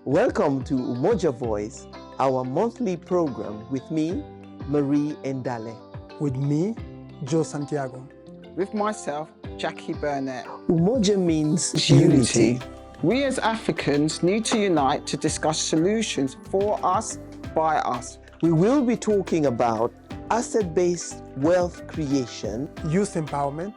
Welcome to Umoja Voice, our monthly program with me, Marie Ndale. With me, Joe Santiago. With myself, Jackie Burnett. Umoja means unity. We as Africans need to unite to discuss solutions for us, by us. We will be talking about asset-based wealth creation, Youth empowerment,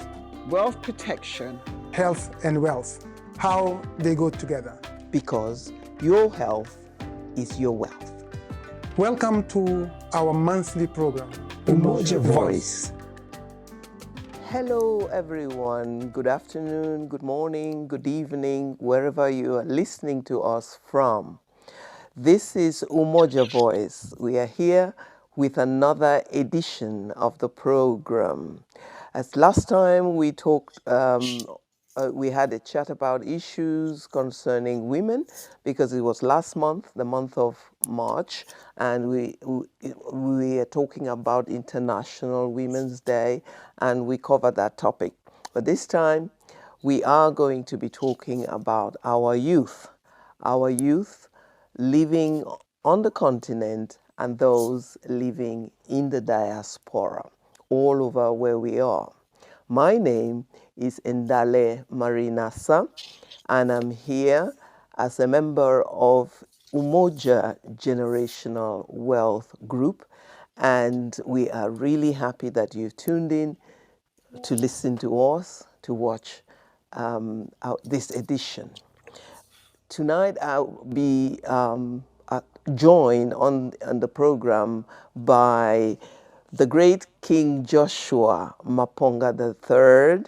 wealth protection, health and wealth, how they go together. Because your health is your wealth. Welcome to our monthly program, Umoja Voice. Hello everyone, good afternoon, good morning, good evening, wherever you are listening to us from. This is Umoja Voice. We are here with another edition of the program. As last time we talked, we had a chat about issues concerning women because it was last month, the month of March, and we are talking about International Women's Day, and we covered that topic. But this time, we are going to be talking about our youth living on the continent and those living in the diaspora, all over where we are. My name is Ndale Marinasa, and I'm here as a member of Umoja Generational Wealth Group, and we are really happy that you've tuned in to listen to us, to watch this edition. Tonight I'll be joined on the program by the great King Joshua Maponga III.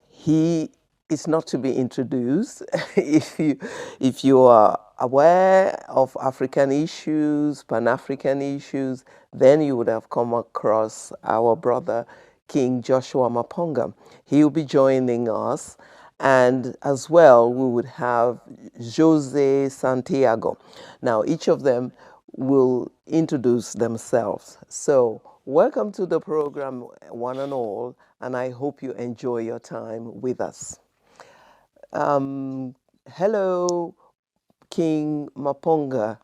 He is not to be introduced. if you are aware of African issues, Pan-African issues, then you would have come across our brother King Joshua Maponga. He will be joining us. And as well, we would have Jose Santiago. Now, each of them will introduce themselves. So, welcome to the program, one and all, and I hope you enjoy your time with us. Hello, King Maponga,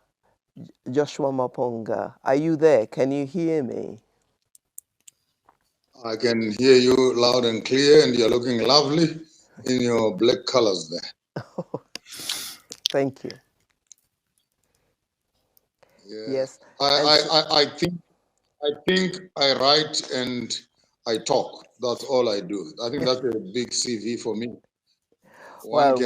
Joshua Maponga. Are you there? Can you hear me? I can hear you loud and clear, and you're looking lovely in your black colors there. Thank you. Yes. I think I write and I talk. That's all I do. I think that's a big CV for me. Well, we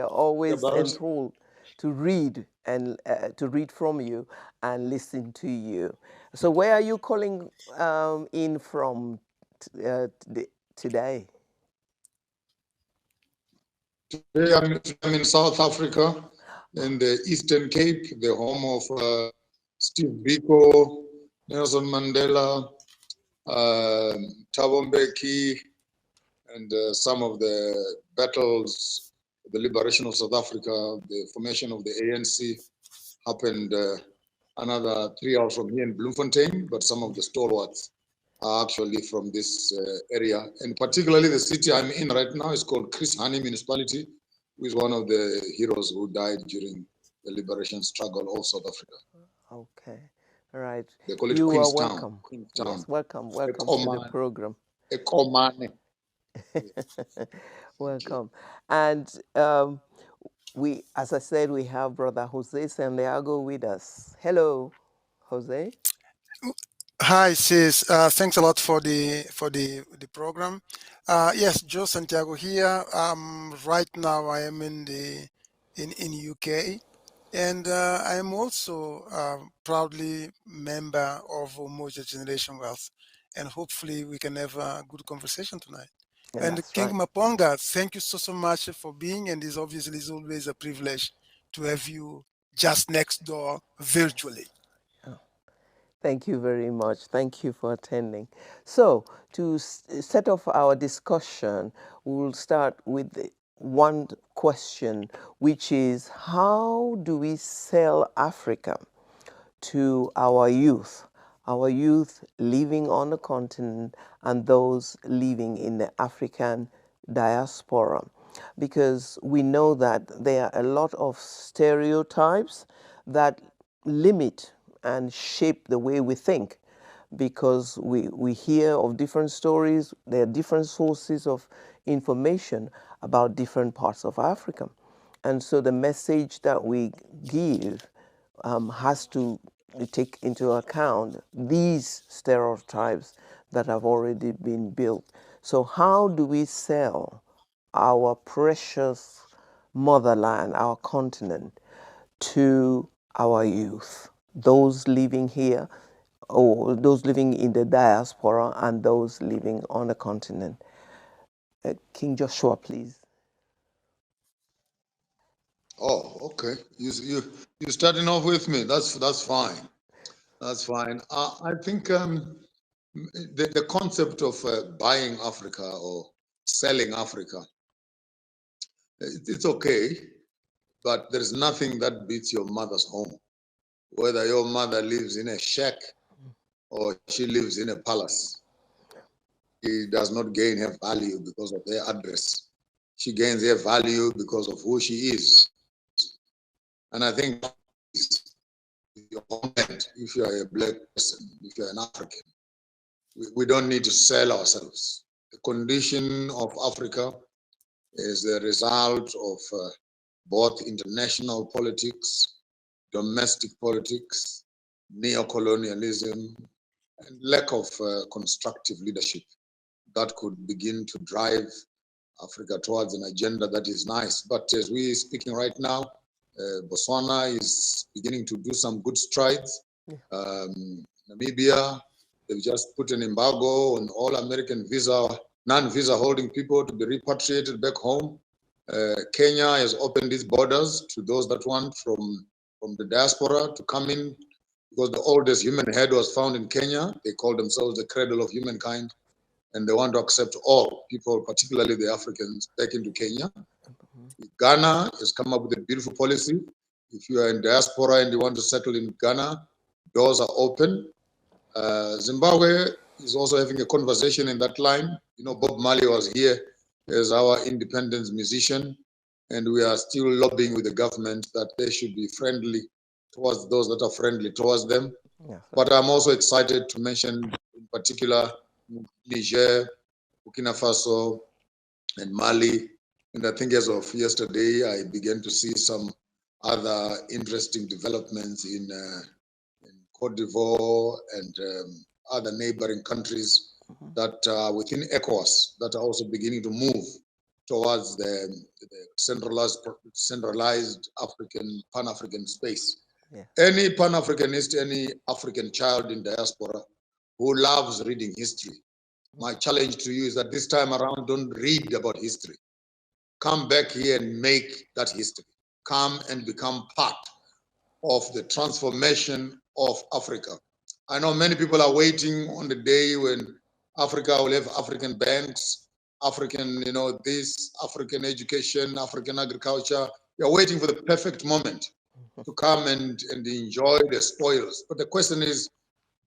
are always enthralled to read and to read from you and listen to you. So, where are you calling in from today? Today I'm in South Africa, in the Eastern Cape, the home of Steve Biko, Nelson Mandela, Thabo Mbeki, and some of the battles, the liberation of South Africa, the formation of the ANC happened another 3 hours from here in Bloemfontein, but some of the stalwarts are actually from this area. And particularly the city I'm in right now is called Chris Hani Municipality, who is one of the heroes who died during the liberation struggle of South Africa. Okay, all right. They call it You Queenstown. are welcome. Queenstown. Yes, welcome to the program. Welcome. And we, as I said, we have Brother Jose Santiago with us. Hello, Jose. Hi, sis. Thanks a lot for the program. Yes, Joe Santiago here. Right now, I am in UK, and I am also proudly member of Umoja Generation Wealth, and hopefully we can have a good conversation tonight. And King Maponga, thank you so much for being, and it's obviously always a privilege to have you just next door virtually. Thank you very much. Thank you for attending. So, to set off our discussion, we will start with one question, which is how do we sell Africa to our youth living on the continent and those living in the African diaspora? because we know that there are a lot of stereotypes that limit and shape the way we think, because we hear of different stories, there are different sources of information about different parts of Africa. And so the message that we give has to take into account these stereotypes that have already been built. So how do we sell our precious motherland, our continent, to our youth, those living here or those living in the diaspora and those living on the continent? King Joshua, please. Oh, okay. You starting off with me. That's fine. That's fine. I think the concept of buying Africa or selling Africa, it's okay, but there's nothing that beats your mother's home. Whether your mother lives in a shack or she lives in a palace, she does not gain her value because of her address. She gains her value because of who she is. And I think your homeland, if you are a black person, if you're an African, we don't need to sell ourselves. The condition of Africa is the result of both international politics, domestic politics, neo-colonialism, and lack of constructive leadership that could begin to drive Africa towards an agenda that is nice. But as we're speaking right now, Botswana is beginning to do some good strides. Namibia, they've just put an embargo on all American visa, non-visa holding people to be repatriated back home. Kenya has opened its borders to those that want from the diaspora to come in, because the oldest human head was found in Kenya. They call themselves the cradle of humankind, and they want to accept all people, particularly the Africans, back into Kenya. Ghana has come up with a beautiful policy. If you are in diaspora and you want to settle in Ghana, doors are open. Zimbabwe is also having a conversation in that line. You know, Bob Marley was here as our independence musician, and we are still lobbying with the government that they should be friendly towards those that are friendly towards them. Yeah, but I'm also excited to mention in particular Niger, Burkina Faso, and Mali. And I think as of yesterday, I began to see some other interesting developments in Cote d'Ivoire and other neighboring countries that are within ECOWAS that are also beginning to move towards the centralized African, Pan-African space. Yeah. Any Pan-Africanist, any African child in diaspora who loves reading history, my challenge to you is that this time around, don't read about history. Come back here and make that history. Come and become part of the transformation of Africa. I know many people are waiting on the day when Africa will have African banks, African, this, African education, African agriculture. You're waiting for the perfect moment to come and enjoy the spoils. But the question is,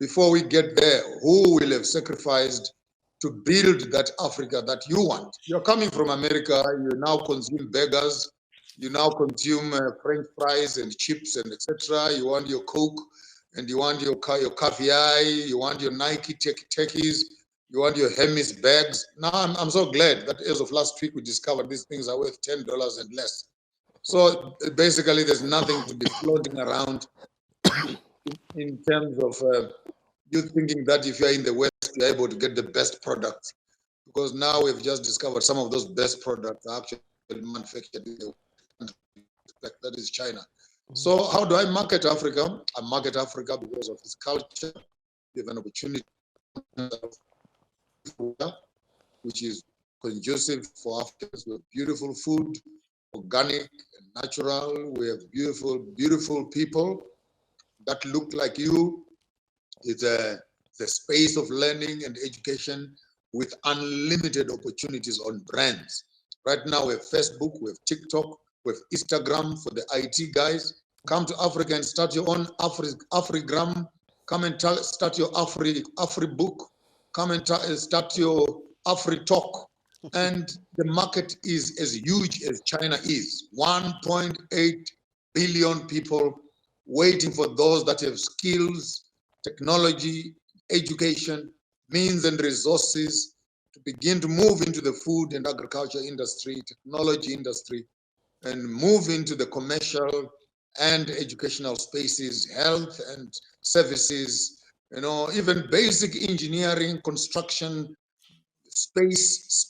before we get there, who will have sacrificed to build that Africa that you want? You're coming from America, you now consume burgers, you now consume French fries and chips and etc. You want your Coke and you want your caviar, you want your Nike techies, you want your Hermes bags. Now I'm so glad that as of last week we discovered these things are worth $10 and less. So basically there's nothing to be floating around in terms of you thinking that if you're in the West, you're able to get the best products. Because now we've just discovered some of those best products are actually manufactured in the country, that is China. So how do I market Africa? I market Africa because of its culture. We have an opportunity which is conducive for Africans. We have beautiful food, organic and natural. We have beautiful, beautiful people that look like you. It's a space of learning and education with unlimited opportunities on brands. Right now we have Facebook, we have TikTok, we have Instagram for the IT guys. Come to Africa and start your own Afrigram. Come and start your Afribook. Come and start your AfriTalk. And the market is as huge as China is. 1.8 billion people waiting for those that have skills, technology, education, means and resources to begin to move into the food and agriculture industry, technology industry, and move into the commercial and educational spaces, health and services, even basic engineering, construction, space,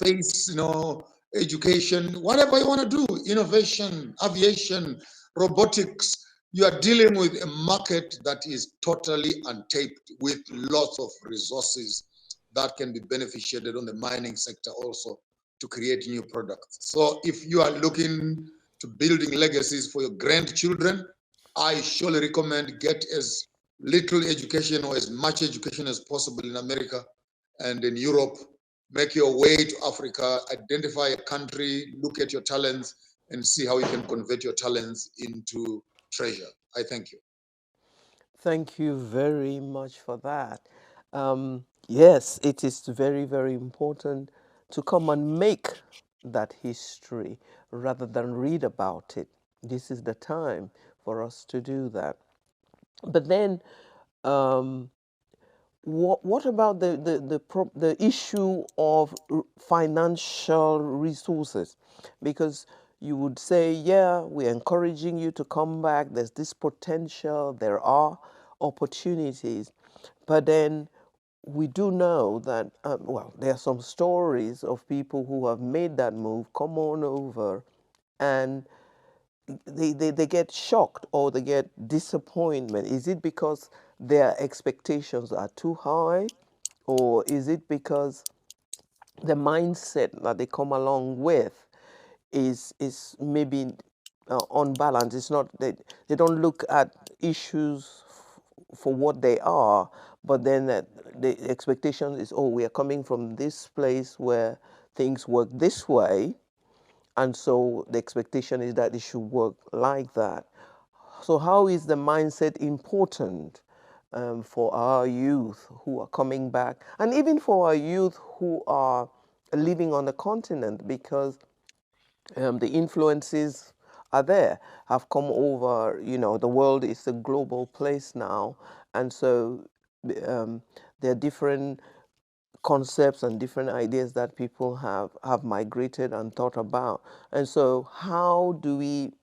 education, whatever you want to do, innovation, aviation, robotics. You are dealing with a market that is totally untapped with lots of resources that can be beneficiated on the mining sector also to create new products. So if you are looking to building legacies for your grandchildren, I surely recommend get as little education or as much education as possible in America and in Europe. Make your way to Africa, identify a country, look at your talents, and see how you can convert your talents into treasure. I thank you. Thank you very much for that. Yes, it is very, very important to come and make that history rather than read about it. This is the time for us to do that. But then, um, what about the issue of financial resources? Because you would say, yeah, we're encouraging you to come back. There's this potential. There are opportunities. But then we do know that, well, there are some stories of people who have made that move, come on over, and they get shocked or they get disappointment. Is it because their expectations are too high, or is it because the mindset that they come along with is maybe unbalanced? It's not, they don't look at issues for what they are, but then the expectation is, oh, we are coming from this place where things work this way, and so the expectation is that it should work like that. So, how is the mindset important for our youth who are coming back, and even for our youth who are living on the continent? Because the influences are there, have come over. The world is a global place now, and so um, there are different concepts and different ideas that people have migrated and thought about. And so, how do we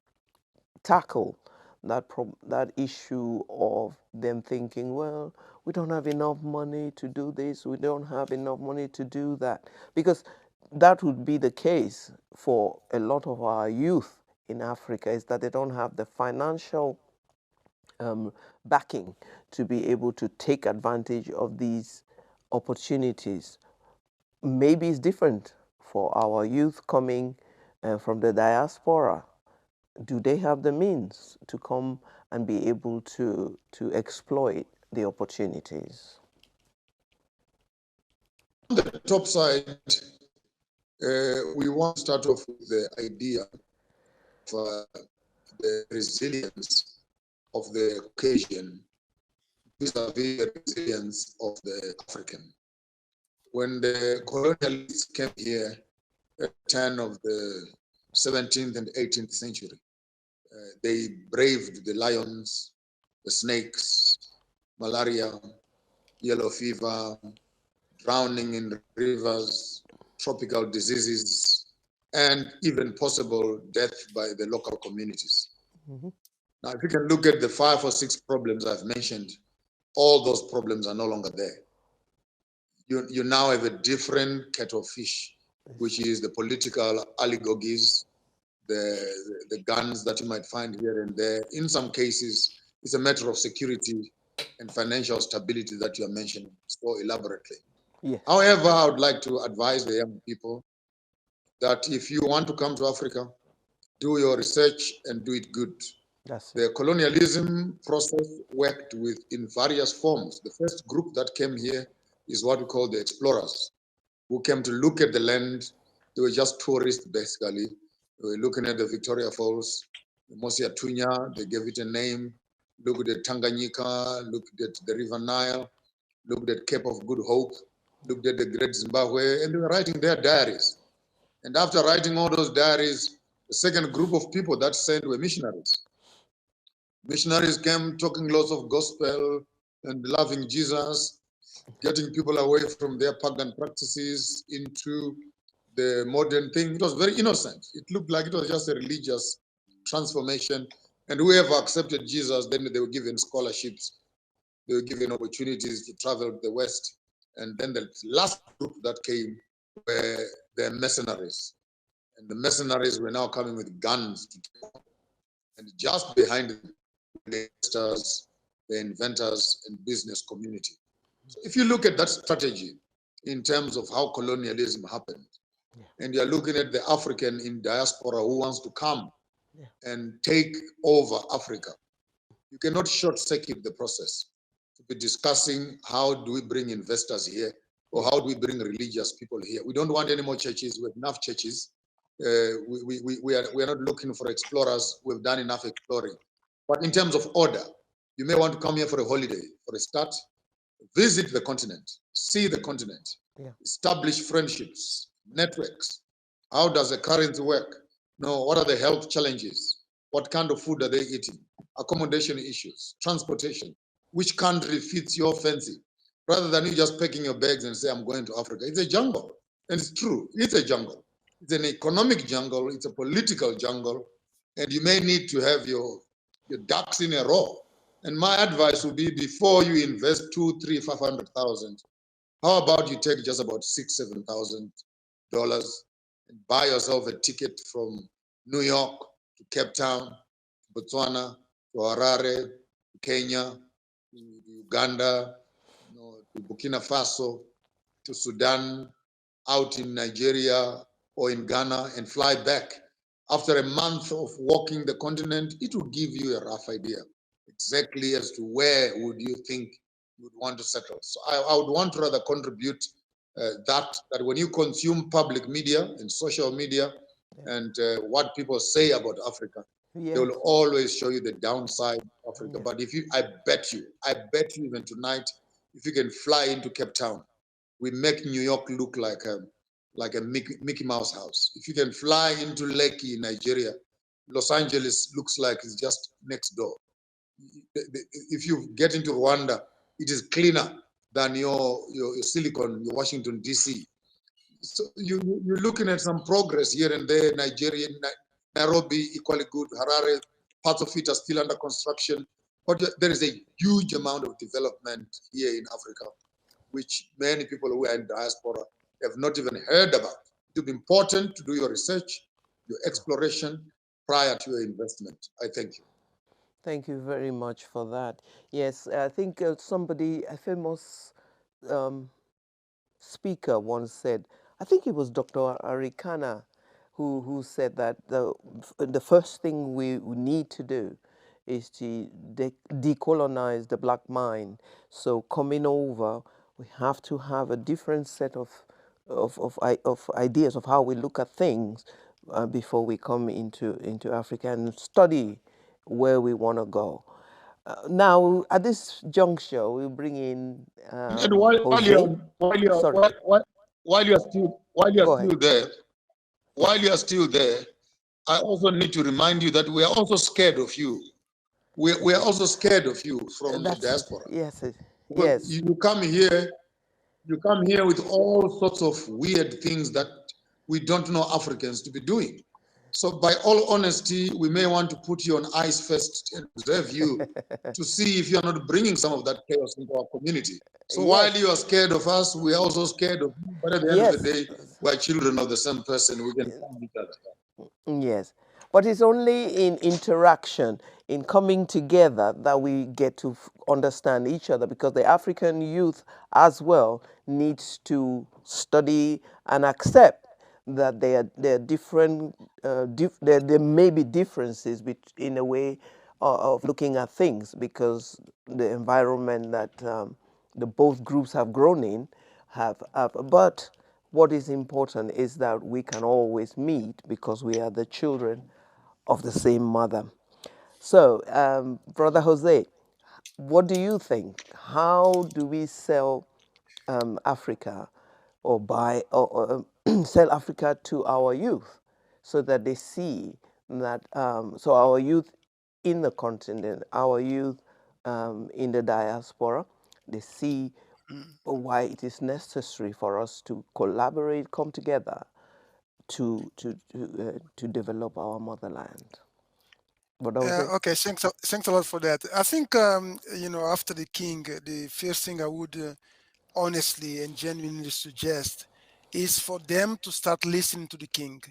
tackle that issue of them thinking, well, we don't have enough money to do this, we don't have enough money to do that? Because that would be the case for a lot of our youth in Africa, is that they don't have the financial backing to be able to take advantage of these opportunities. Maybe it's different for our youth coming from the diaspora. Do they have the means to come and be able to exploit the opportunities? On the top side, we want to start off with the idea of the resilience of the Caucasian vis-a-vis the resilience of the African. When the colonialists came here at the turn of the 17th and 18th century, they braved the lions, the snakes, malaria, yellow fever, drowning in rivers, tropical diseases, and even possible death by the local communities. Mm-hmm. Now, if you can look at the 5 or 6 problems I've mentioned, all those problems are no longer there. You now have a different kettle of fish, which is the political oligarchies, the guns that you might find here and there. In some cases, it's a matter of security and financial stability that you are mentioning so elaborately. Yes. However, I would like to advise the young people that if you want to come to Africa, do your research and do it good. That's it. The colonialism process worked in various forms. The first group that came here is what we call the explorers, who came to look at the land. They were just tourists, basically. They were looking at the Victoria Falls, the Mosia Tunya, they gave it a name, looked at Tanganyika, looked at the River Nile, looked at Cape of Good Hope, looked at the Great Zimbabwe, and they were writing their diaries. And after writing all those diaries, the second group of people that sent were missionaries. Missionaries came talking lots of gospel and loving Jesus, getting people away from their pagan practices into the modern thing. It was very innocent. It looked like it was just a religious transformation. And whoever accepted Jesus, then they were given scholarships, they were given opportunities to travel to the West. And then the last group that came were the mercenaries. And the mercenaries were now coming with guns to take on. And just behind them, the investors, the inventors, and business community. So if you look at that strategy in terms of how colonialism happened, and you're looking at the African in diaspora who wants to come and take over Africa, you cannot short circuit the process to be discussing how do we bring investors here or how do we bring religious people here. We don't want any more churches. We have enough churches. We are not looking for explorers. We've done enough exploring. But in terms of order, you may want to come here for a holiday, for a start, visit the continent, see the continent, establish friendships, networks. How does the currency work? No, what are the health challenges? What kind of food are they eating? Accommodation issues, transportation. Which country fits your fancy? Rather than you just packing your bags and say, I'm going to Africa. It's a jungle. And it's true, it's a jungle. It's an economic jungle, it's a political jungle, and you may need to have your ducks in a row. And my advice would be before you invest 2, 3, 500,000, how about you take just about $6,000, $7,000 and buy yourself a ticket from New York to Cape Town, Botswana, to Harare, to Kenya, to Uganda, to Burkina Faso, to Sudan, out in Nigeria or in Ghana, and fly back. After a month of walking the continent, it will give you a rough idea exactly as to where would you think you would want to settle. So I would want to rather contribute that when you consume public media and social media and what people say about Africa, they will always show you the downside of Africa. But if you, I bet you even tonight, if you can fly into Cape Town, we make New York look like a Mickey Mouse house. If you can fly into Lekki in Nigeria, Los Angeles looks like it's just next door. If you get into Rwanda, it is cleaner than your Silicon, your Washington, D.C. So you're looking at some progress here and there. Nigeria, Nairobi, equally good. Harare, parts of it are still under construction. But there is a huge amount of development here in Africa, which many people who are in diaspora have not even heard about. It would be important to do your research, your exploration prior to your investment. I thank you. Thank you very much for that. Yes, I think a famous speaker once said, I think it was Dr. Arikana, who said that the first thing we need to do is to decolonize the black mind. So coming over, we have to have a different set of ideas of how we look at things before we come into Africa and study where we want to go. Now, at this juncture, we'll bring in And while Jose. you're while Sorry, you're while you're still go ahead. there, while you're still there, I also need to remind you that we are also scared of you. We are also scared of you from the That's diaspora. yes, Because yes, you come here with all sorts of weird things that we don't know Africans to be doing. So by all honesty, we may want to put you on ice first and observe you to see if you're not bringing some of that chaos into our community. So while you are scared of us, we are also scared of you. But at the end of the day, we're children of the same person. We can find each other. yes. But it's only in interaction, in coming together, that we get to understand each other, because the African youth as well needs to study and accept that there are different, there may be differences in a way of looking at things, because the environment that the both groups have grown in but what is important is that we can always meet because we are the children of the same mother. So, Brother Jose, what do you think? How do we sell Africa or buy sell Africa to our youth so that they see that, so our youth in the continent, our youth in the diaspora, they see why it is necessary for us to collaborate, come together to develop our motherland. What I was saying? Okay, thanks a lot for that. I think, after the king, the first thing I would honestly and genuinely suggest is for them to start listening to the king.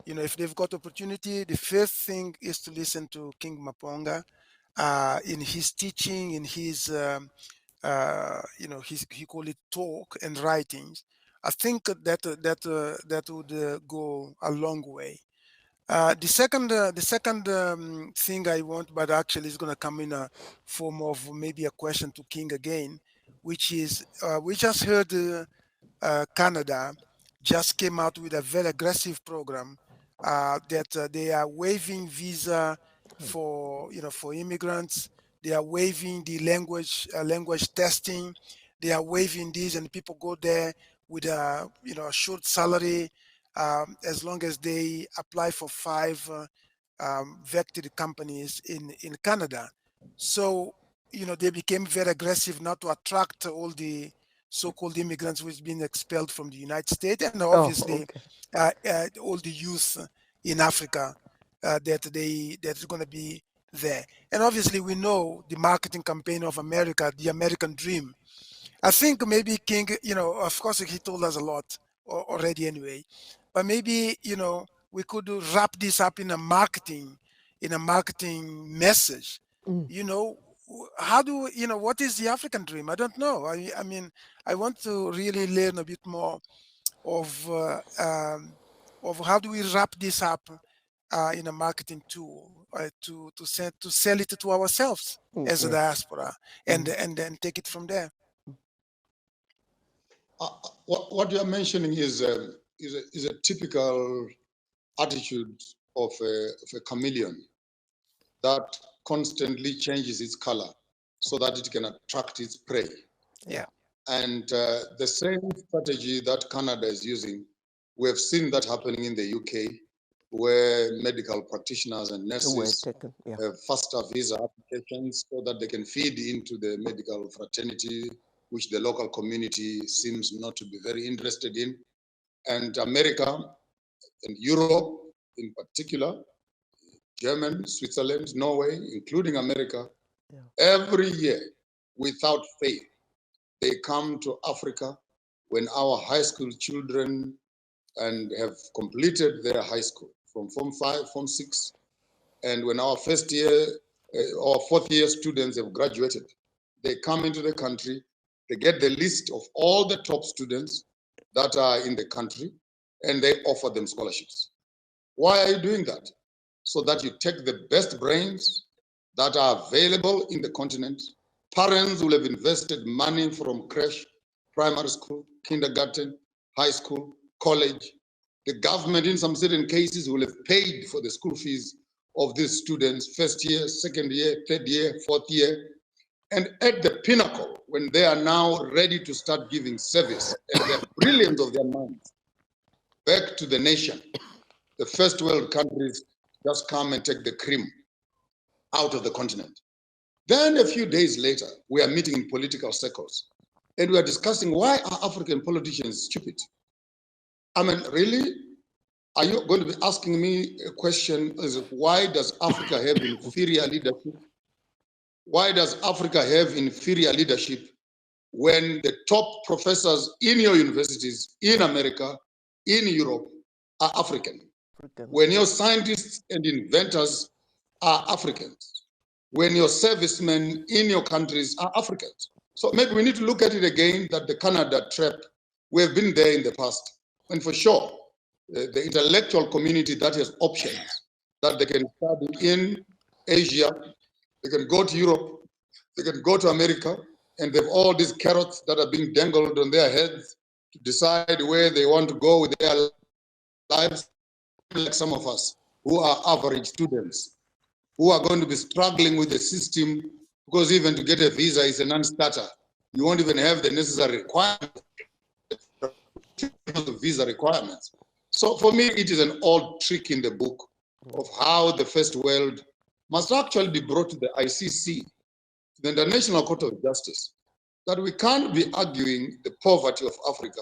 If they've got opportunity, the first thing is to listen to King Maponga in his teaching, in his, he call it talk and writings. I think that would go a long way. The second thing I want, but actually is going to come in a form of maybe a question to King again, which is we just heard Canada just came out with a very aggressive program that they are waiving visa for immigrants. They are waiving the language testing. They are waiving these, and people go there with a short salary as long as they apply for 5 vetted companies in Canada. So they became very aggressive not to attract all the so-called immigrants who's been expelled from the United States, and obviously all the youth in Africa that's going to be there. And obviously we know the marketing campaign of America, the American dream. I think maybe King, of course he told us a lot already anyway, but maybe, we could wrap this up in a marketing message. How do what is the African dream? I don't know. I mean, I want to really learn a bit more of how do we wrap this up in a marketing tool to sell it to ourselves as a diaspora, and then take it from there. What you are mentioning is a typical attitude of a chameleon that constantly changes its color so that it can attract its prey. Yeah. And the same strategy that Canada is using, we have seen that happening in the UK, where medical practitioners and nurses have faster visa applications so that they can feed into the medical fraternity, which the local community seems not to be very interested in. And America and Europe in particular, Germany, Switzerland, Norway, including America, every year, without fail, they come to Africa when our high school children and have completed their high school from Form 5, Form 6, and when our first year or fourth year students have graduated, they come into the country, they get the list of all the top students that are in the country, and they offer them scholarships. Why are you doing that? So that you take the best brains that are available in the continent. Parents will have invested money from creche, primary school, kindergarten, high school, college. The government, in some certain cases, will have paid for the school fees of these students, first year, second year, third year, fourth year. And at the pinnacle, when they are now ready to start giving service and the brilliance of their minds back to the nation, the first world countries just come and take the cream out of the continent. Then a few days later, we are meeting in political circles and we are discussing why are African politicians stupid? I mean, really? Are you going to be asking me a question? Is why does Africa have inferior leadership? Why does Africa have inferior leadership when the top professors in your universities in America, in Europe, are African? When your scientists and inventors are Africans? When your servicemen in your countries are Africans? So maybe we need to look at it again, that the Canada trap, we have been there in the past. And for sure, the intellectual community that has options, that they can study in Asia, they can go to Europe, they can go to America, and they have all these carrots that are being dangled on their heads to decide where they want to go with their lives, like some of us who are average students, who are going to be struggling with the system, because even to get a visa is a non-starter. You won't even have the necessary requirements terms of visa requirements. So for me, it is an old trick in the book of how the first world must actually be brought to the ICC, the International Court of Justice, that we can't be arguing the poverty of Africa,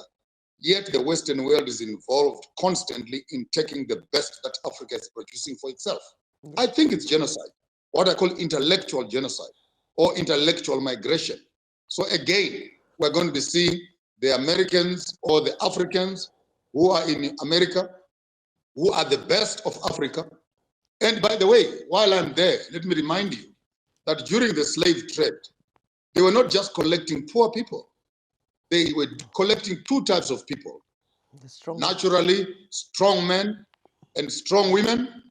yet the Western world is involved constantly in taking the best that Africa is producing for itself. I think it's genocide, what I call intellectual genocide or intellectual migration. So again, we're going to be seeing the Americans or the Africans who are in America, who are the best of Africa. And by the way, while I'm there, let me remind you that during the slave trade, they were not just collecting poor people. They were collecting two types of people. Naturally, strong men and strong women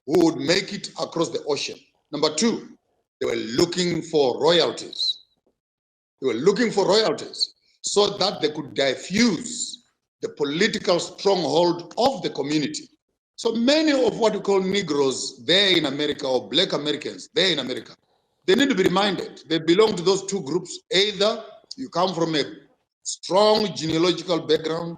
who would make it across the ocean. Number two, they were looking for royalties. They were looking for royalties so that they could diffuse the political stronghold of the community. So many of what we call Negroes there in America or Black Americans there in America, they need to be reminded they belong to those two groups. Either you come from a strong genealogical background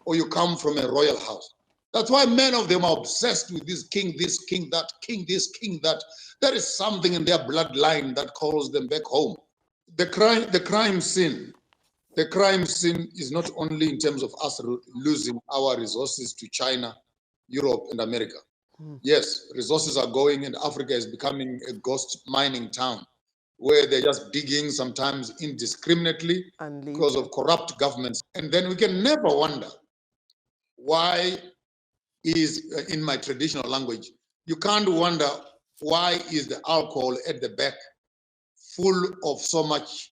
or you come from a royal house. That's why many of them are obsessed with this, king that, king this, king that. There is something in their bloodline that calls them back home. The crime scene is not only in terms of us losing our resources to China, Europe, and America. Yes, resources are going, and Africa is becoming a ghost mining town where they're just digging sometimes indiscriminately because of corrupt governments. And then we can never wonder why is, in my traditional language, you can't wonder why is the alcohol at the back full of so much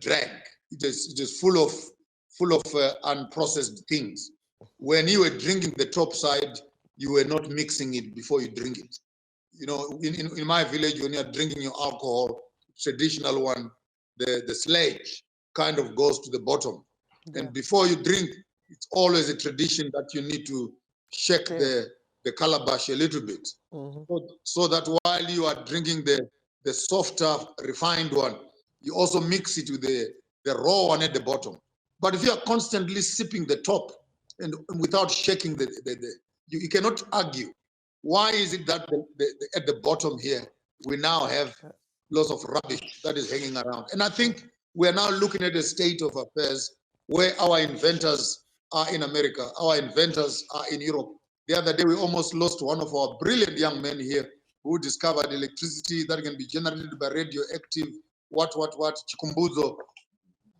drag. It is full of unprocessed things. When you were drinking the top side, you were not mixing it before you drink it. You know, in my village, when you're drinking your alcohol, traditional one, the sledge kind of goes to the bottom. Yeah. And before you drink, it's always a tradition that you need to shake the calabash a little bit. So that while you are drinking the softer, refined one, you also mix it with the raw one at the bottom. But if you are constantly sipping the top and without shaking you cannot argue. Why is it that at the bottom here, we now have lots of rubbish that is hanging around? And I think we're now looking at a state of affairs where our inventors are in America, our inventors are in Europe. The other day, we almost lost one of our brilliant young men here who discovered electricity that can be generated by radioactive, chikumbuzo,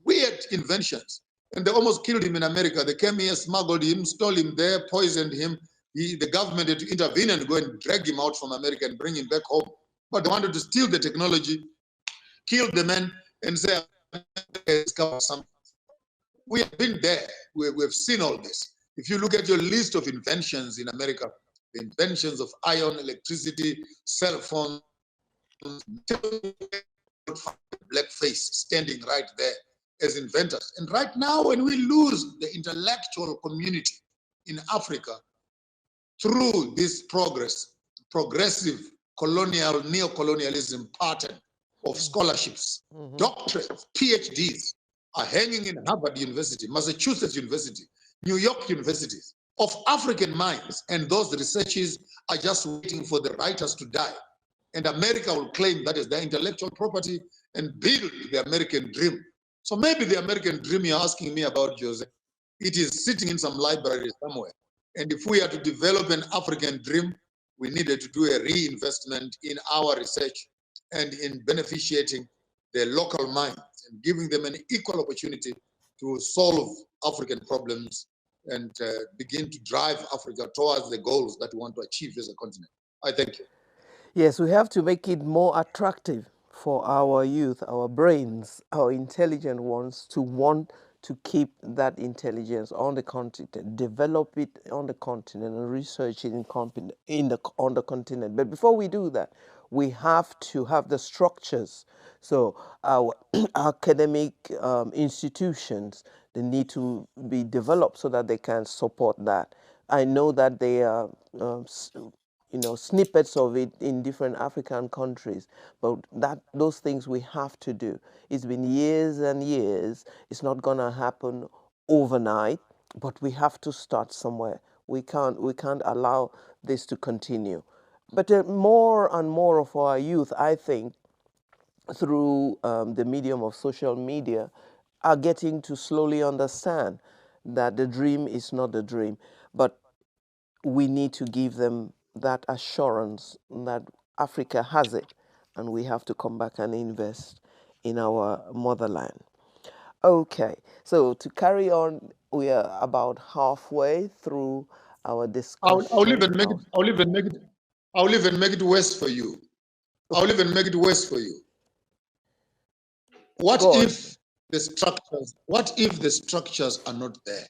weird inventions. And they almost killed him in America. They came here, smuggled him, stole him there, poisoned him. The government had to intervene and go and drag him out from America and bring him back home. But they wanted to steal the technology, kill the man, and say, discover something. We have been there. We've seen all this. If you look at your list of inventions in America, the inventions of iron, electricity, cell phones, blackface standing right there as inventors. And right now, when we lose the intellectual community in Africa through this progressive colonial, neo-colonialism pattern of scholarships, doctorates, PhDs are hanging in Harvard University, Massachusetts University, New York universities of African minds, and those researchers are just waiting for the writers to die. And America will claim that is their intellectual property and build the American dream. So maybe the American dream you're asking me about, Jose, it is sitting in some library somewhere. And if we are to develop an African dream, we needed to do a reinvestment in our research and in beneficiating the local minds and giving them an equal opportunity to solve African problems and begin to drive Africa towards the goals that we want to achieve as a continent. I thank you. Yes, we have to make it more attractive for our youth, our brains, our intelligent ones to want to keep that intelligence on the continent, develop it on the continent, and research it on the continent. But before we do that, we have to have the structures. So our academic institutions, they need to be developed so that they can support that. I know that they are snippets of it in different African countries, but those things we have to do. It's been years and years. It's not going to happen overnight. but we have to start somewhere. We can't allow this to continue. But more and more of our youth, I think, through the medium of social media, are getting to slowly understand that the dream is not the dream, but we need to give them that assurance that Africa has it, and we have to come back and invest in our motherland. Okay, so to carry on, we are about halfway through our I'll even discussion. make it. I'll even make it. I'll even make it worse for you. I'll even make it worse for you. What Go on. if the structures? What if the structures are not there?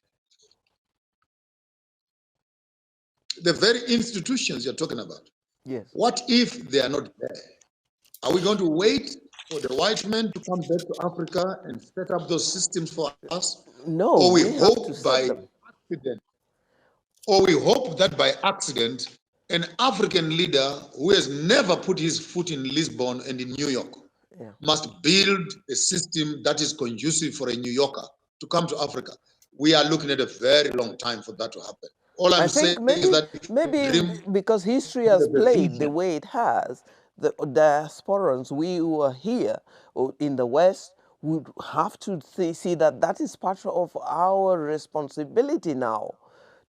The very institutions you're talking about. Yes. What if they are not there? Are we going to wait for the white men to come back to Africa and set up those systems for us? No, Or we we have to hope set by them. accident, or we hope that by accident, an African leader who has never put his foot in Lisbon and in New York Yeah. must build a system that is conducive for a New Yorker to come to Africa. We are looking at a very long time for that to happen. All I I'm saying think is maybe that if you maybe dream because history with has a played the vision, way it has, the diasporans, we who are here or in the West, would have to see that that is part of our responsibility now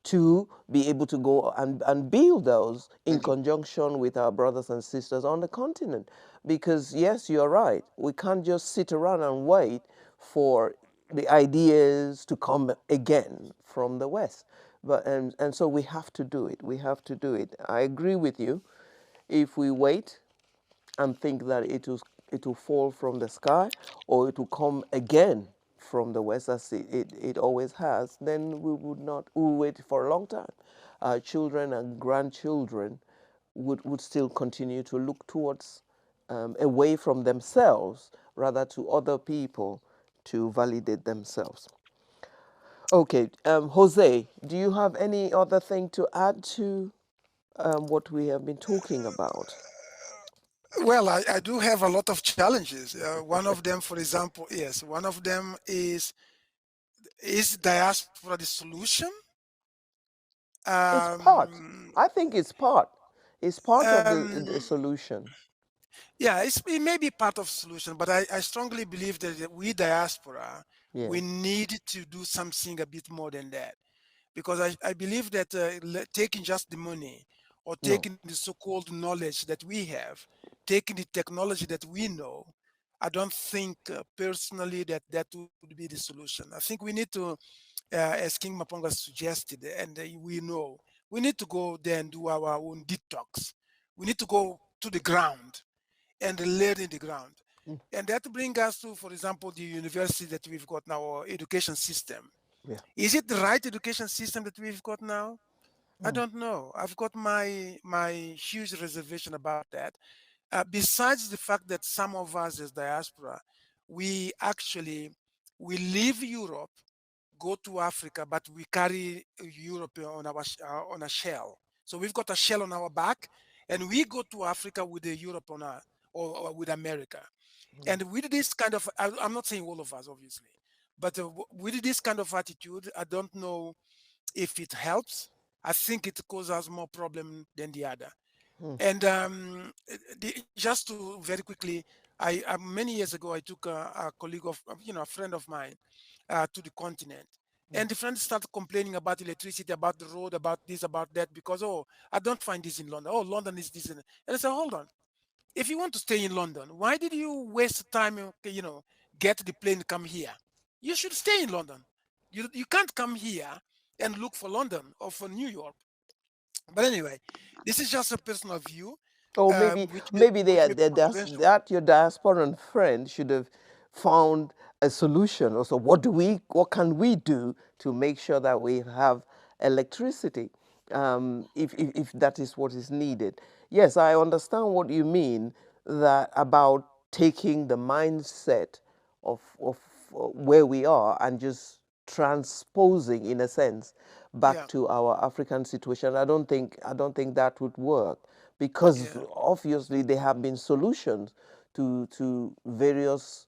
to be able to go and build those in thank you. conjunction with our brothers and sisters on the continent. Because yes, you're right. We can't just sit around and wait for the ideas to come again from the West. But and so we have to do it. We have to do it. I agree with you. If we wait and think that it will fall from the sky or it will come again from the west as it always has, then we will wait for a long time. Our children and grandchildren would still continue to look towards away from themselves rather to other people to validate themselves. Okay, Jose, do you have any other thing to add to what we have been talking about? Well, I do have a lot of challenges. One of them, for example, yes, one of them is diaspora the solution? It's part. Um, I think it's part. It's part of the um, solution. yeah, it may be part of solution, but I strongly believe that we diaspora, Yeah. we need to do something a bit more than that. Because I believe that taking just the money or No. taking the so-called knowledge that we have, taking the technology that we know, I don't think personally that that would be the solution. I think we need to, as King Maponga suggested, and we know, we need to go there and do our own detox. We need to go to the ground and learn in the ground. Mm. And that brings us to, for example, the university that we've got now, our education system. Yeah. Is it the right education system that we've got now? I Mm. don't know. I've got my huge reservation about that. Besides the fact that some of us as diaspora, we actually we leave Europe, go to Africa, but we carry Europe on our on a shell. So we've got a shell on our back, and we go to Africa with the Europe on our or with America. And with this kind of, I'm not saying all of us, obviously, but with this kind of attitude, I don't know if it helps. I think it causes more problem than the other. Mm. And just to very quickly, many years ago I took a colleague of a friend of mine to the continent, Mm. and the friend started complaining about electricity, about the road, about this, about that, because oh, I don't find this in London. Oh, London is this, and I said, hold on. If you want to stay in London, why did you waste time? Get the plane, come here. You should stay in London. You can't come here and look for London or for New York. But anyway, this is just a personal view, Or maybe which maybe which may be controversial. that your diasporan friend should have found a solution. Also, what can we do to make sure that we have electricity, if that is what is needed? Yes, I understand what you mean that about taking the mindset of where we are and just transposing in a sense back Yeah, to our African situation. I don't think that would work because yeah, obviously there have been solutions to various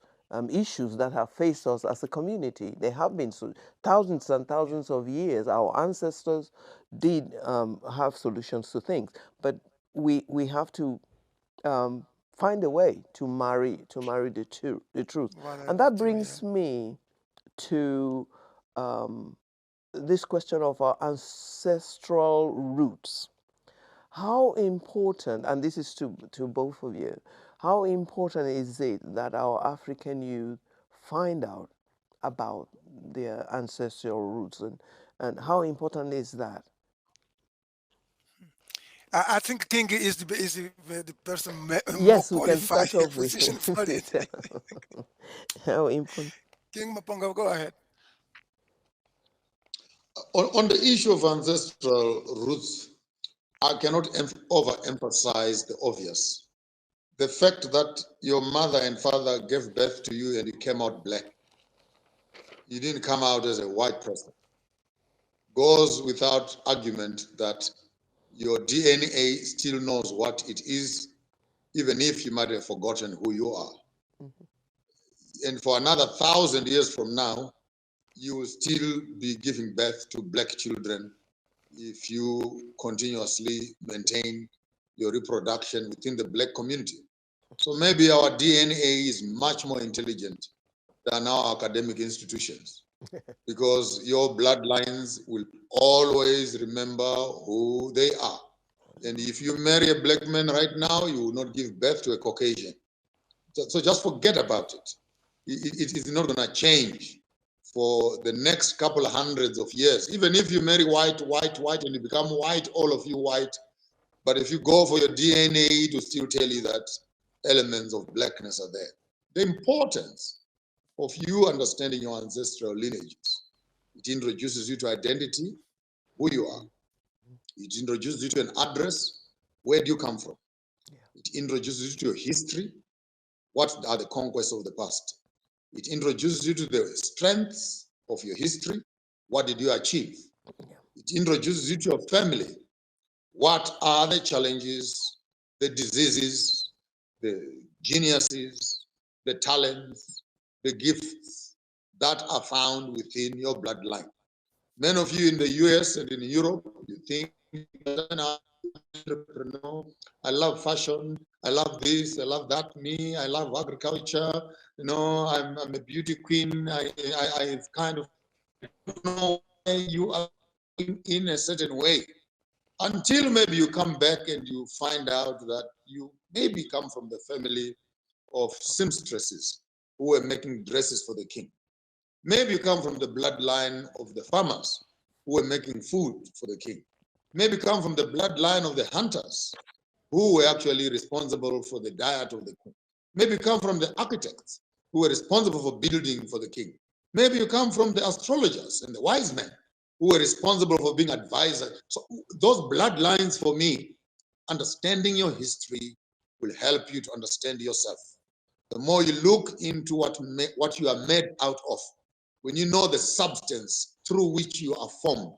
issues that have faced us as a community. They have been thousands and thousands of years. Our ancestors did have solutions to things, but we have to find a way to marry the truth. And that brings me to this question of our ancestral roots. How important, and this is to both of you, how important is it that our African youth find out about their ancestral roots, and how important is that? I think King is the person more Yes, we can qualified start off with position for it. how important. King Maponga, go ahead. On the issue of ancestral roots, I cannot overemphasize the obvious. The fact that your mother and father gave birth to you and you came out black, you didn't come out as a white person, goes without argument that your DNA still knows what it is, even if you might have forgotten who you are. And for another 1,000 years from now, you will still be giving birth to black children if you continuously maintain your reproduction within the black community. So maybe our DNA is much more intelligent than our academic institutions, because your bloodlines will always remember who they are. And if you marry a black man right now, you will not give birth to a Caucasian. So just forget about it. It is not going to change for the next couple of hundreds of years. Even if you marry white, and you become white, all of you white, but if you go for your DNA, it will still tell you that elements of blackness are there. The importance of you understanding your ancestral lineages, it introduces you to identity, who you are. It introduces you to an address, where do you come from? It introduces you to your history, what are the conquests of the past? It introduces you to the strengths of your history, what did you achieve? It introduces you to your family, what are the challenges, the diseases, the geniuses, the talents, the gifts that are found within your bloodline. Many of you in the US and in Europe, you think, I'm an entrepreneur, I love fashion, I love this, I love that, me, I love agriculture, I'm a beauty queen, I kind of don't know why you are in a certain way, until maybe you come back and you find out that you maybe come from the family of seamstresses who were making dresses for the king. Maybe you come from the bloodline of the farmers who were making food for the king. Maybe you come from the bloodline of the hunters who were actually responsible for the diet of the king. Maybe you come from the architects who were responsible for building for the king. Maybe you come from the astrologers and the wise men who were responsible for being advisors. So those bloodlines, for me, understanding your history will help you to understand yourself. The more you look into what you are made out of, when you know the substance through which you are formed,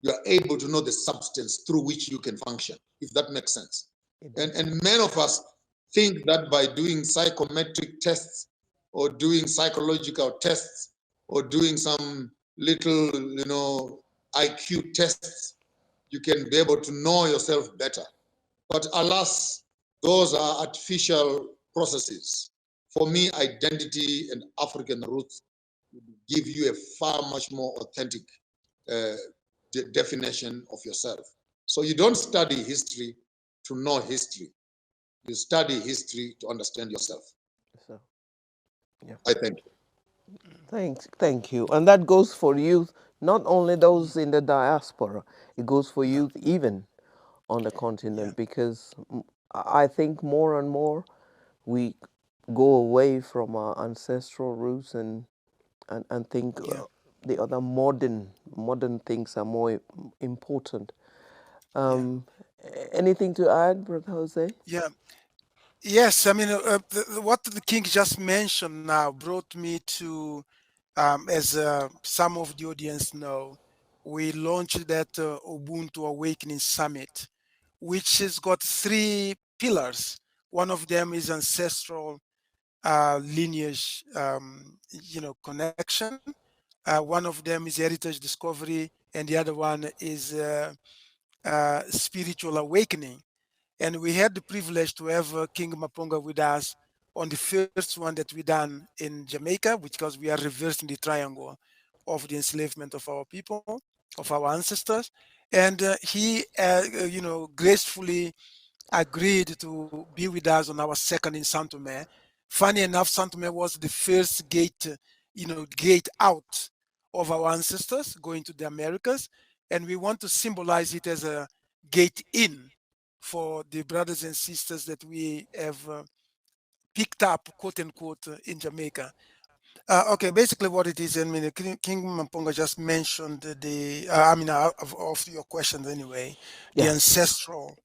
you are able to know the substance through which you can function, if that makes sense. And many of us think that by doing psychometric tests or doing psychological tests or doing some little, IQ tests, you can be able to know yourself better. But alas, those are artificial processes. For me, identity and African roots give you a far much more authentic definition of yourself. So you don't study history to know history. You study history to understand yourself. So, yeah. I thank you. Thank you. And that goes for youth, not only those in the diaspora, it goes for youth even on the continent, because I think more and more we go away from our ancestral roots and think the other modern things are more important. Anything to add, Brother Jose? Yeah. Yes, I mean, what the king just mentioned now brought me to, as some of the audience know, we launched that Ubuntu Awakening Summit, which has got 3 pillars. One of them is ancestral lineage, connection. One of them is heritage discovery, and the other one is spiritual awakening. And we had the privilege to have King Maponga with us on the first one that we done in Jamaica, because we are reversing the triangle of the enslavement of our people, of our ancestors. And he, gracefully agreed to be with us on our second in Saint Tome. Funny enough, Saint Tome was the first gate, gate out of our ancestors going to the Americas, and we want to symbolize it as a gate in for the brothers and sisters that we have picked up, quote unquote, in Jamaica. Okay, basically what it is, I mean, King Mamponga just mentioned of your questions anyway, the Yeah, ancestral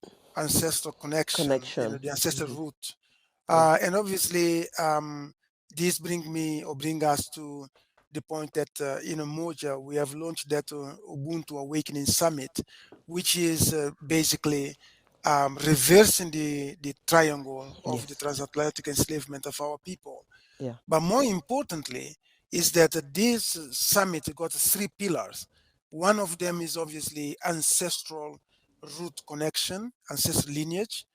connection, connection. the ancestral root. Yeah, And obviously, this bring us to the point that in Umoja, we have launched that Ubuntu Awakening Summit, which is basically reversing the triangle of the yes, transatlantic enslavement of our people. yeah, But more importantly, is that this summit got three pillars. One of them is obviously ancestral root connection, ancestral lineage.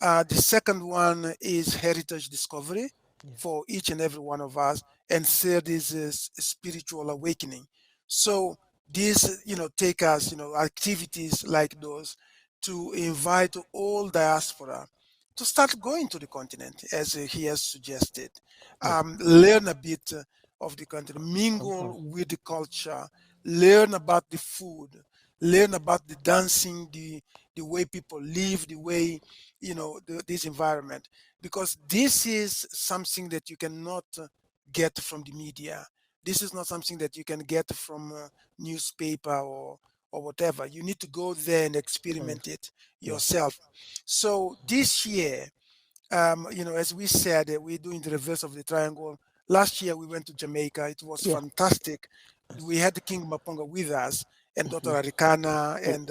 The second one is heritage discovery yeah, for each and every one of us. And third is spiritual awakening. So these, take us, activities like those to invite all diaspora to start going to the continent, as he has suggested. yeah. Learn a bit of the continent, Uh-huh. mingle with the culture, learn about the food, learn about the dancing, the way people live, the way this environment, because this is something that you cannot get from the media. This is not something that you can get from a newspaper or whatever. You need to go there and experiment Honest. it Yeah, yourself. So this year, as we said, we're doing the reverse of the triangle. Last year we went to Jamaica. It was yeah. fantastic. We Yes. had the King Maponga with us, and Dr. Mhm. Arikana, And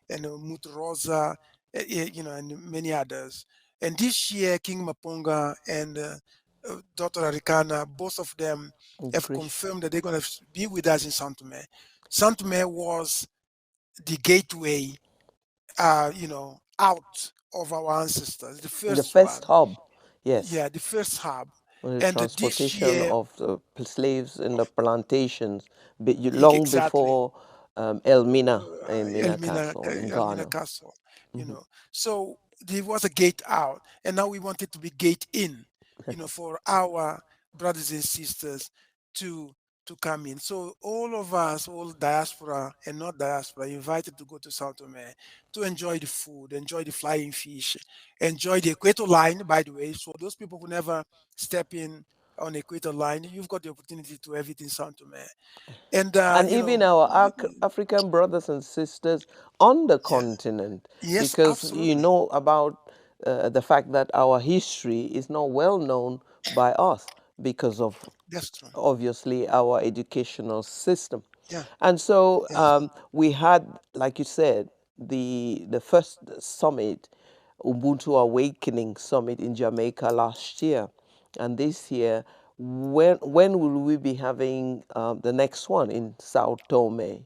and Mutu Rosa, and many others. And this year, King Maponga and Dr. Arikana, both of them have Grish. confirmed that they're going to be with us in Saint Tome. Saint Tome was the gateway, out of our ancestors, the The first first one. hub, yes, Yeah, the first hub. the And this transportation year, of the slaves in the plantations, long exactly, before Elmina, Elmina Castle in Elmina Ghana. Castle, Hmm. So there was a gate out, and now we want it to be gate in, for our brothers and sisters to to come in. So all of us, all diaspora and not diaspora, invited to go to South Tome to enjoy the food, enjoy the flying fish, enjoy the equator line, by the way. So those people who never step in on equator line, you've got the opportunity to have it in South Tome. And And even our African brothers and sisters on the yeah, continent, yes, because you absolutely. know about the fact that our history is not well known by us because of That's true. obviously our educational system. Yeah, And so yes. we had, like you said, the first summit, Ubuntu Awakening Summit in Jamaica last year. And this year, when will we be having the next one in Sao Tome?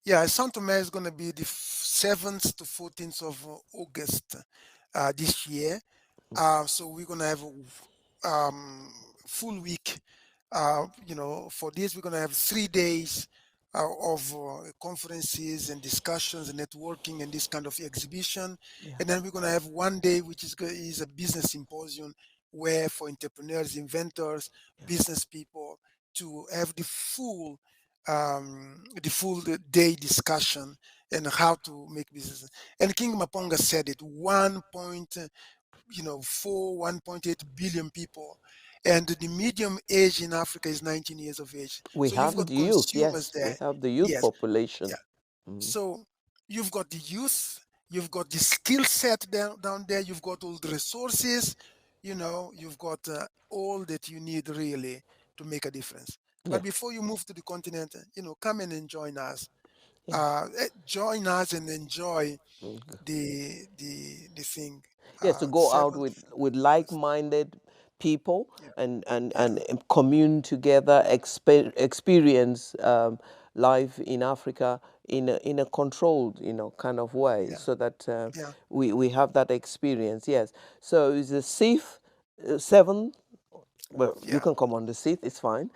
Yeah, Saint Tome is going to be the 7th to 14th of August this year. So we're going to have a full week. For this, we're going to have 3 days of conferences and discussions and networking and this kind of exhibition. Yeah. And then we're going to have one day, which is a business symposium, where for entrepreneurs, inventors, business people to have the full day discussion and how to make business. And King Maponga said it: 1.8 billion people, and the medium age in Africa is 19 years of age. We So you've have got the youth, consumers yes. We there. have the youth Yes, population. yeah. So you've got the youth, you've got the skill set down there, you've got all the resources, you've got all that you need really to make a difference. Yeah. But before you move to the continent, come in and join us. Yeah. Join us and enjoy Mm. the thing. Yes, to go out 7th with August. like-minded people and commune together, experience life in Africa in a controlled, kind of way, so that we have that experience. Yes. So it's the 7th. Well, you can come on the 6th, it's fine.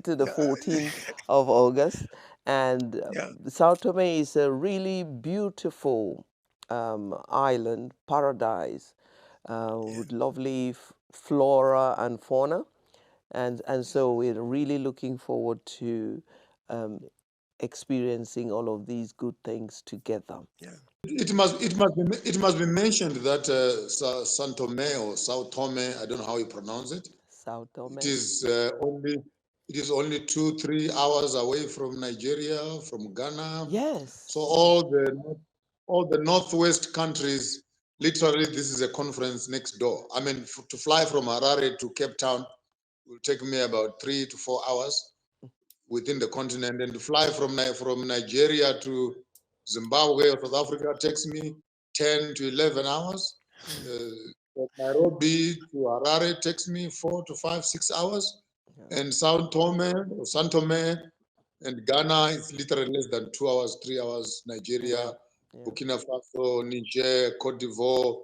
To the 14th of August. And Sao Tome is a really beautiful island, paradise, with lovely flora and fauna. And so we're really looking forward to experiencing all of these good things together. It must be mentioned that San Tome or Sao Tome, I don't know how you pronounce it. Sao Tome. It is only 2-3 hours away from Nigeria, from Ghana. Yes. So all the northwest countries, literally, this is a conference next door. I mean, to fly from Harare to Cape Town will take me about 3 to 4 hours within the continent, and to fly from Nigeria to Zimbabwe or South Africa takes me 10 to 11 hours. From Nairobi to Harare takes me 4 to 5, 6 hours. And Sao Tome or San Tome and Ghana is literally less than 2 hours, 3 hours. Nigeria, Burkina Faso, Niger, Cote d'Ivoire,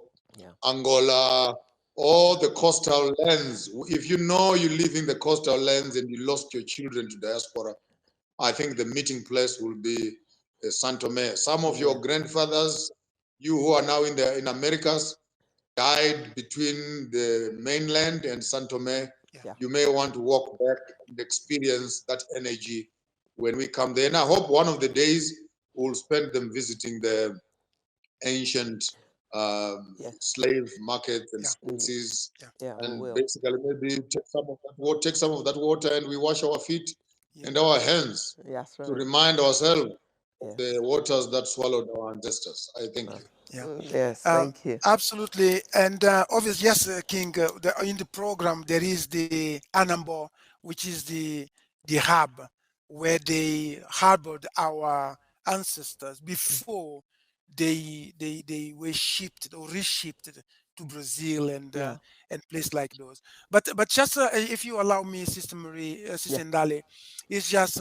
Angola, all the coastal lands. If you know you live in the coastal lands and you lost your children to diaspora, I think the meeting place will be San Tome. Some of your grandfathers, you who are now in Americas, died between the mainland and San Tome. You may want to walk back and experience that energy when we come there. And I hope one of the days we'll spend them visiting the ancient slave markets and species, and basically maybe take some of that water and we wash our feet and our hands to remind ourselves of the waters that swallowed our ancestors. I thank you. Yes, thank you. Absolutely. And obviously, yes, King, in the program, there is the Anambo, which is the hub where they harbored our ancestors before they were shipped or reshipped to Brazil and places like those. But just if you allow me, Sister Marie, Sister Ndale, it's just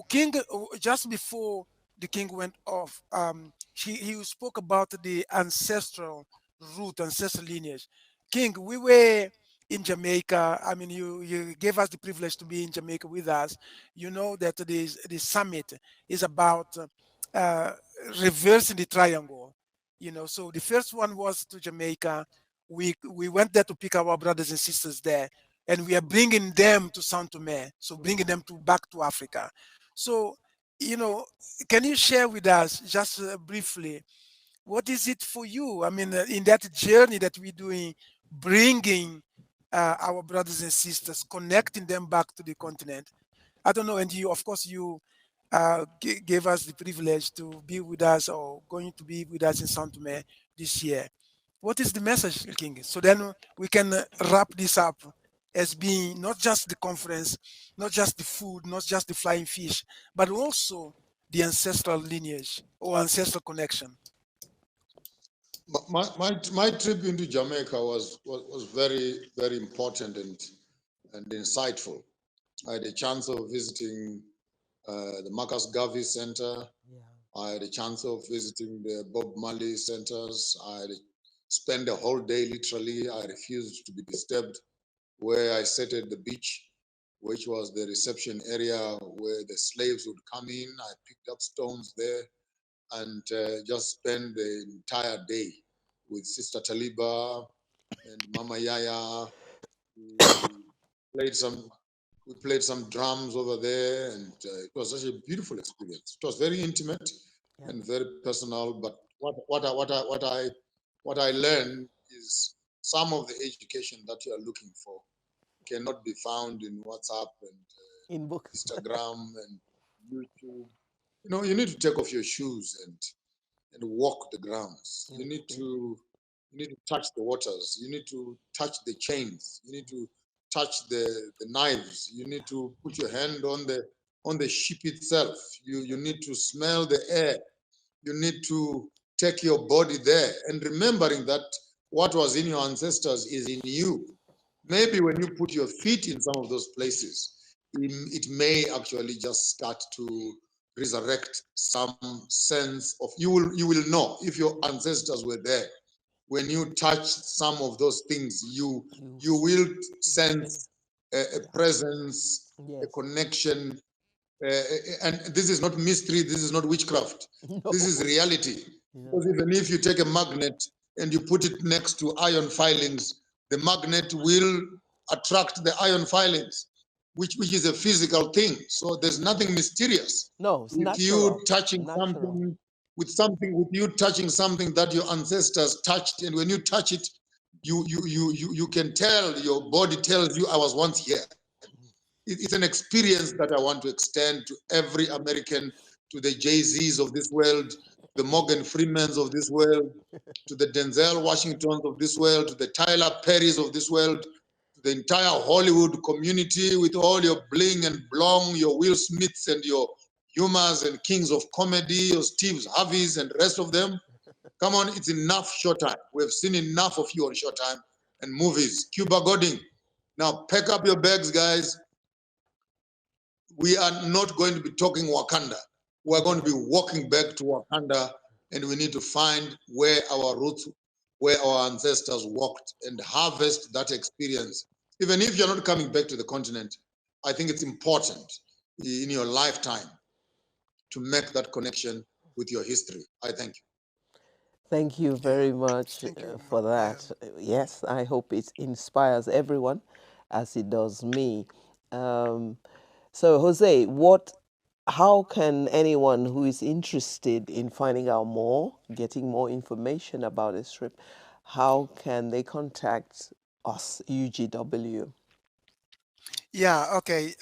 King just before the King went off. He spoke about the ancestral root, ancestral lineage. King, we were in Jamaica. I mean, you gave us the privilege to be in Jamaica with us. You know that the summit is about reversing the triangle. So the first one was to Jamaica. We went there to pick our brothers and sisters there, and we are bringing them to Saint Tome, so bringing them back to Africa. So, can you share with us just briefly, what is it for you? I mean, in that journey that we're doing, bringing our brothers and sisters, connecting them back to the continent. I don't know, and you, of course, you gave us the privilege to be with us or going to be with us in Saint Tome this year. What is the message, King? So then we can wrap this up as being not just the conference, not just the food, not just the flying fish, but also the ancestral lineage or ancestral connection. My trip into Jamaica was very, very important and insightful. I had a chance of visiting the Marcus Garvey Center. I had a chance of visiting the Bob Marley centers. I spent the whole day literally. I refused to be disturbed, where I sat at the beach, which was the reception area where the slaves would come in. I picked up stones there and just spent the entire day with Sister Taliba and Mama Yaya. We played some drums over there, and it was such a beautiful experience. It was very intimate and very personal. But what I learned is some of the education that you are looking for cannot be found in WhatsApp and in books, Instagram and YouTube. You need to take off your shoes and walk the grounds. You need to touch the waters. You need to touch the chains. You need to touch the knives. You need to put your hand on the ship itself. You need to smell the air. You need to take your body there, and remembering that what was in your ancestors is in you. maybe when you put your feet in some of those places, it may actually just start to resurrect some sense of, you will know if your ancestors were there. When you touch some of those things, you will sense a presence, a Yes. connection, and this is not mystery, this is not witchcraft, No. this is reality. Yeah. Because even if you take a magnet and you put it next to iron filings, the magnet will attract the iron filings, which is a physical thing. So there's nothing mysterious No, it's with natural. you touching Natural. with you touching something that your ancestors touched, and when you touch it, you can tell, your body tells you, I was once here. It's an experience that I want to extend to every American, to the Jay-Z's of this world, the Morgan Freemans of this world, to the Denzel Washingtons of this world, to the Tyler Perrys of this world, to the entire Hollywood community with all your bling and blong, your Will Smiths and your humors and kings of comedy, your Steve Harveys and the rest of them. Come on, it's enough Showtime. We've seen enough of you on Showtime and movies. Cuba Gooding. Now pack up your bags, guys. We are not going to be talking Wakanda. We're going to be walking back to Wakanda, and we need to find where our roots, where our ancestors walked, and harvest that experience. Even if you're not coming back to the continent, I think it's important in your lifetime to make that connection with your history. I thank you. Thank you Yeah, very much thank you. for Yeah. that. Yes, I hope it inspires everyone as it does me. Um, so, Jose, how can anyone who is interested in finding out more, getting more information about this trip, how can they contact us, UGW? Yeah, okay.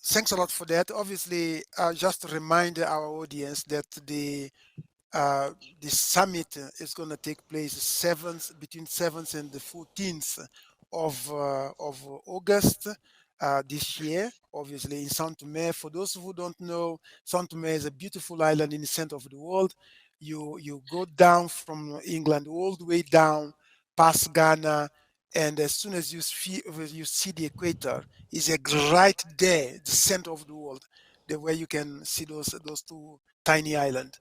Thanks a lot for that. Obviously, just to remind our audience that the summit is going to take place between 7th and the 14th of August this year, obviously in Saint Tomé. For those who don't know, Saint Tomé is a beautiful island in the center of the world. You go down from England all the way down past Ghana, and as soon as you see the equator, is right there, the center of the world, where you can see those two tiny islands.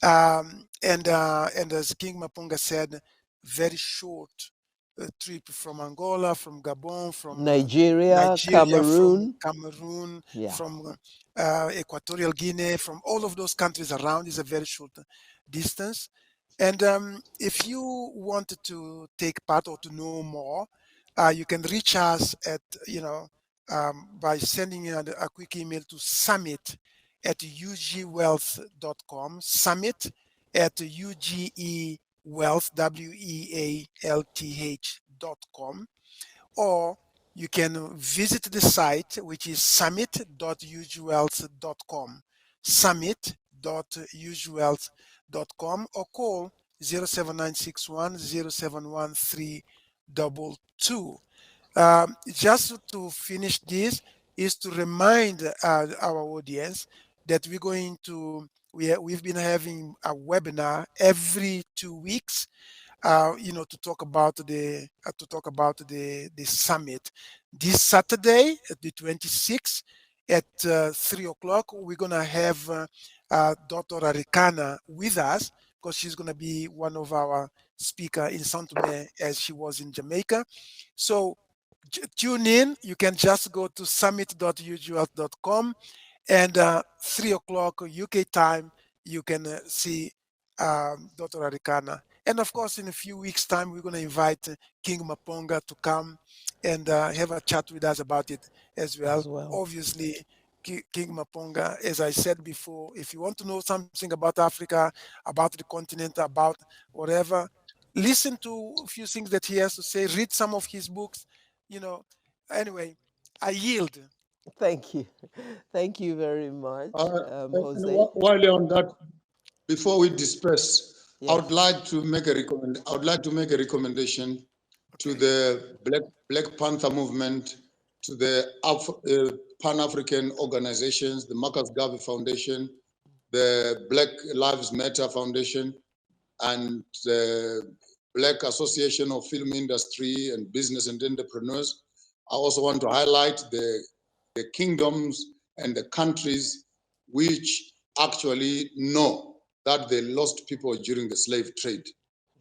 And as King Maponga said, very short trip from Angola, from Gabon, from Nigeria, Nigeria, from Cameroon. Cameroon, Yeah. from Equatorial Guinea, from all of those countries around is a very short distance. And if you wanted to take part or to know more, you can reach us at, by sending a quick email to summit@ugwealth.com, summit@ugewealth, wealth.com, or you can visit the site, which is summit.ugewealth.com, summit.ugewealth.com, or call 07961 071322. Just to finish this is to remind our audience that we've been having a webinar every 2 weeks, to talk about the summit. This Saturday, the 26th, at 3 o'clock, we're gonna have Dr. Arikana with us, because she's gonna be one of our speaker in Saint Tomé as she was in Jamaica. So tune in. You can just go to summit.ugewealth.com, and 3 o'clock UK time, you can see Dr. Arikana. And of course, in a few weeks' time, we're going to invite King Maponga to come and have a chat with us about it as well. As well. Obviously, King Maponga, as I said before, if you want to know something about Africa, about the continent, about whatever, listen to a few things that he has to say, read some of his books, you know. Anyway, I yield. Thank you. Thank you very much, And Jose. while you're on that, before we disperse, I Yes. would like to make a recommendation to Okay. the Black Panther movement, to the Pan-African organizations, the Marcus Garvey Foundation, the Black Lives Matter Foundation, and the Black Association of Film Industry and Business and Entrepreneurs. I also want to highlight the kingdoms and the countries which actually know that they lost people during the slave trade.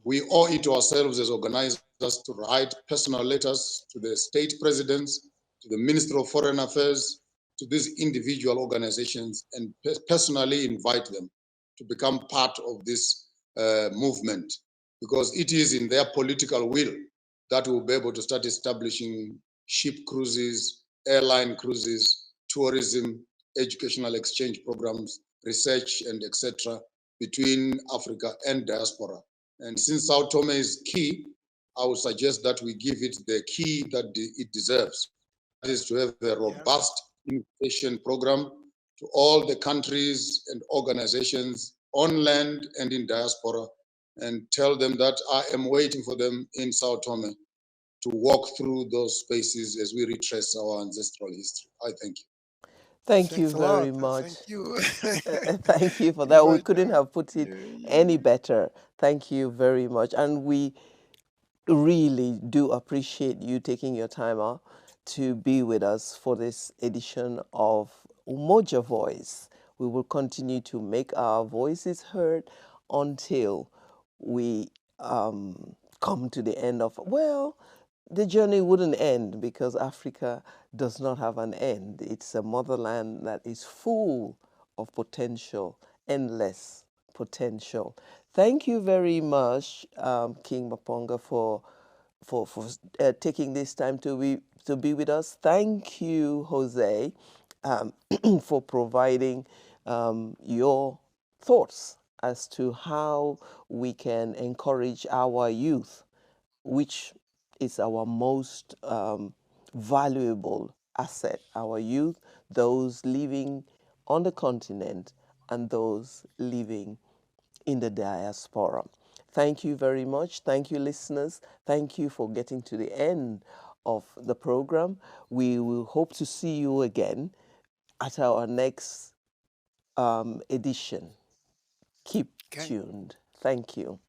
We owe it to ourselves as organizers to write personal letters to the state presidents, to the Minister of Foreign Affairs, to these individual organizations, and personally invite them to become part of this movement, because it is in their political will that we'll be able to start establishing ship cruises, airline cruises, tourism, educational exchange programs, research, and etc. between Africa and diaspora. And since Sao Tome is key, I would suggest that we give it the key that it deserves. That is to have a robust invitation program to all the countries and organizations on land and in diaspora, and tell them that I am waiting for them in Sao Tome to walk through those spaces as we retrace our ancestral history. I thank you. Thank you Thanks a lot. very much. Thank you. Thank you for that. We But, couldn't have put it any better. Thank you very much. And we really do appreciate you taking your time out to be with us for this edition of Umoja Voice. We will continue to make our voices heard until we come to the end of, well, the journey wouldn't end because Africa does not have an end. It's a motherland that is full of potential, endless potential. Thank you very much, King Maponga, for taking this time to be with us. Thank you, Jose, for providing your thoughts as to how we can encourage our youth, which is our most valuable asset, our youth, those living on the continent and those living in the diaspora. Thank you very much. Thank you, listeners. Thank you for getting to the end of the program. We will hope to see you again at our next edition. Keep tuned. Thank you.